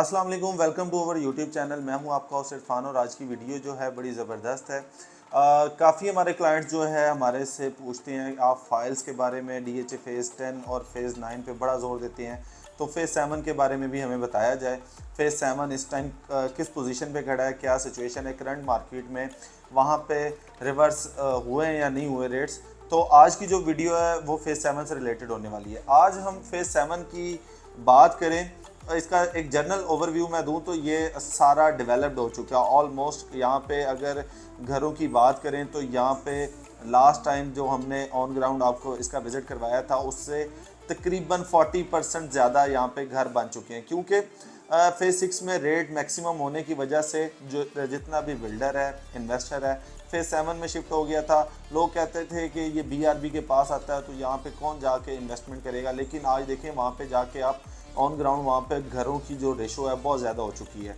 अस्सलाम वालेकुम, welcome to our YouTube channel. मैं हूं आपका होस्ट इरफान और आज की वीडियो जो है बड़ी ज़बरदस्त है। काफ़ी हमारे क्लाइंट्स जो है हमारे से पूछते हैं आप फाइल्स के बारे में, DHA फ़ेज़ 10 और फ़ेज़ 9 पे बड़ा ज़ोर देते हैं, तो फ़ेज़ 7 के बारे में भी हमें बताया जाए। फ़ेज़ 7 इस टाइम किस पोजीशन पे खड़ा है, क्या सिचुएशन है करंट मार्केट में, वहाँ पे रिवर्स हुए हैं या नहीं हुए रेट्स। तो आज की जो वीडियो है वो फ़ेज़ 7 से रिलेटेड होने वाली है। आज हम फ़ेज़ 7 की बात करें, इसका एक जनरल ओवरव्यू मैं दूं तो ये सारा डेवलप्ड हो चुका है ऑलमोस्ट। यहाँ पे अगर घरों की बात करें तो यहाँ पे लास्ट टाइम जो हमने ऑन ग्राउंड आपको इसका विज़िट करवाया था उससे तकरीबन 40% ज़्यादा यहाँ पे घर बन चुके हैं, क्योंकि फ़ेज़ 6 में रेट मैक्सिमम होने की वजह से जो जितना भी बिल्डर है, इन्वेस्टर है, फ़ेज़ 7 में शिफ्ट हो गया था। लोग कहते थे कि ये BRB के पास आता है तो यहाँ पे कौन जाके इन्वेस्टमेंट करेगा, लेकिन आज देखें वहाँ पे जाके आप ऑन ग्राउंड वहाँ पे घरों की जो रेशो है बहुत ज़्यादा हो चुकी है।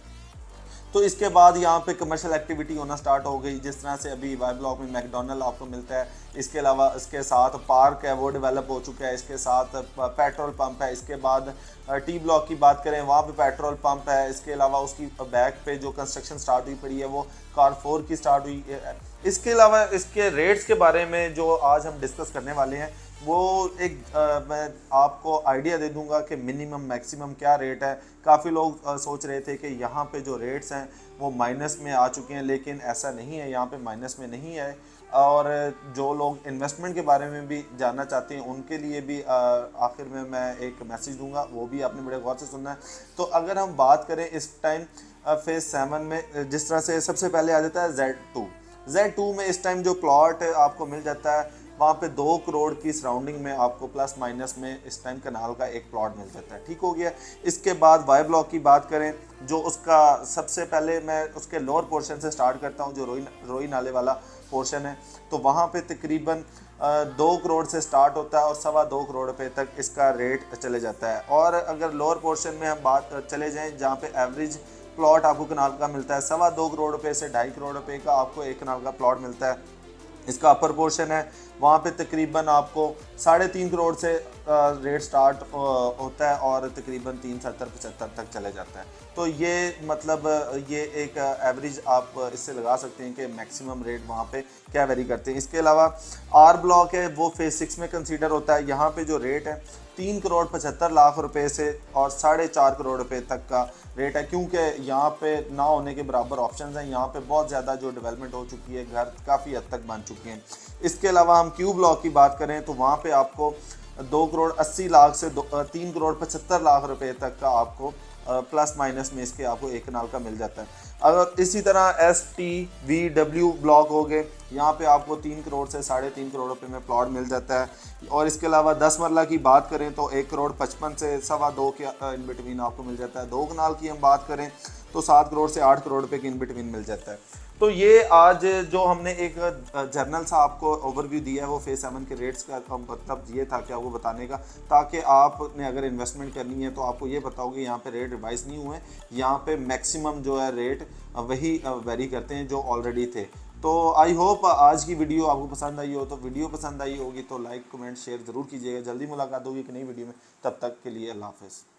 तो इसके बाद यहाँ पे कमर्शियल एक्टिविटी होना स्टार्ट हो गई, जिस तरह से अभी वाई ब्लॉक में मैकडोनल्ड आपको मिलता है। इसके अलावा इसके साथ पार्क है वो डेवलप हो चुका है, इसके साथ पेट्रोल पंप है। इसके बाद टी ब्लॉक की बात करें वहाँ पे पेट्रोल पंप है। इसके अलावा उसकी बैक पे जो कंस्ट्रक्शन स्टार्ट हुई पड़ी है वो कार4 की स्टार्ट हुई है। इसके अलावा इसके रेट्स के बारे में जो आज हम डिस्कस करने वाले हैं वो एक मैं आपको आइडिया दे दूंगा कि मिनिमम मैक्सिमम क्या रेट है। काफ़ी लोग सोच रहे थे कि यहाँ पे जो रेट्स हैं वो माइनस में आ चुके हैं, लेकिन ऐसा नहीं है, यहाँ पे माइनस में नहीं है। और जो लोग इन्वेस्टमेंट के बारे में भी जानना चाहते हैं उनके लिए भी आखिर में मैं एक मैसेज दूंगा, वो भी आपने बड़े गौर से सुनना है। तो अगर हम बात करें इस टाइम फ़ेज़ 7 में, जिस तरह से सबसे पहले आ जाता है Z2 में इस टाइम जो प्लॉट आपको मिल जाता है वहाँ पे 2 करोड़ की सराउंडिंग में आपको प्लस माइनस में इस टाइम कनाल का एक प्लॉट मिल जाता है। ठीक हो गया। इसके बाद वाई ब्लॉक की बात करें, जो उसका सबसे पहले मैं उसके लोअर पोर्शन से स्टार्ट करता हूँ, जो रोई नाले वाला पोर्शन है, तो वहाँ पे तकरीबन 2 करोड़ से स्टार्ट होता है और 2.25 करोड़ रुपये तक इसका रेट चले जाता है। और अगर लोअर पोर्शन में हम बात चले जाएँ जहाँ पे एवरेज प्लॉट आपको कनाल का मिलता है 2.25 करोड़ रुपये से 2.5 करोड़ रुपये का आपको एक कनाल का प्लॉट मिलता है। इसका अपर पोर्शन है वहाँ पे तकरीबन आपको 3.5 करोड़ से रेट स्टार्ट होता है और तकरीबन 370-75 तक चले जाता है। तो ये मतलब ये एक एवरेज आप इससे लगा सकते हैं कि मैक्सिमम रेट वहाँ पे क्या वेरी करते हैं। इसके अलावा आर ब्लॉक है वो फ़ेज़ 6 में कंसीडर होता है। यहाँ पे जो रेट है 3 करोड़ 75 लाख रुपए से और 4.5 करोड़ रुपए तक का रेट है, क्योंकि यहाँ पे ना होने के बराबर ऑप्शंस हैं। यहाँ पे बहुत ज़्यादा जो डेवलपमेंट हो चुकी है, घर काफ़ी हद तक बन चुके हैं। इसके अलावा हम क्यू ब्लॉक की बात करें तो वहाँ पे आपको 2 करोड़ 80 लाख से 3 करोड़ 75 लाख रुपए तक का आपको प्लस माइनस में इसके आपको एक कनाल का मिल जाता है। अगर इसी तरह STVW ब्लॉक हो गए, यहाँ पे आपको 3 करोड़ से 3.5 करोड़ रुपए में प्लॉट मिल जाता है। और इसके अलावा 10 मरला की बात करें तो 1 करोड़ 55 से 2.25 के इन बिटवीन आपको मिल जाता है। 2 कनाल की हम बात करें तो 7 करोड़ से 8 करोड़ रुपए के इन बिटवीन मिल जाता है। तो ये आज जो हमने एक जर्नल सा आपको ओवरव्यू दिया है वो फ़ेज़ 7 के रेट्स का मतलब ये था कि आपको बताने का, ताकि आपने अगर इन्वेस्टमेंट करनी है तो आपको ये पता होगा यहाँ पे रेट रिवाइज नहीं हुए, यहाँ पे मैक्सिमम जो है रेट वही वेरी करते हैं जो ऑलरेडी थे। तो आई होप आज की वीडियो आपको पसंद आई हो। तो वीडियो पसंद आई होगी तो लाइक कमेंट शेयर ज़रूर कीजिएगा। जल्दी मुलाकात होगी एक नई वीडियो में, तब तक के लिए अल्लाह हाफ़िज़।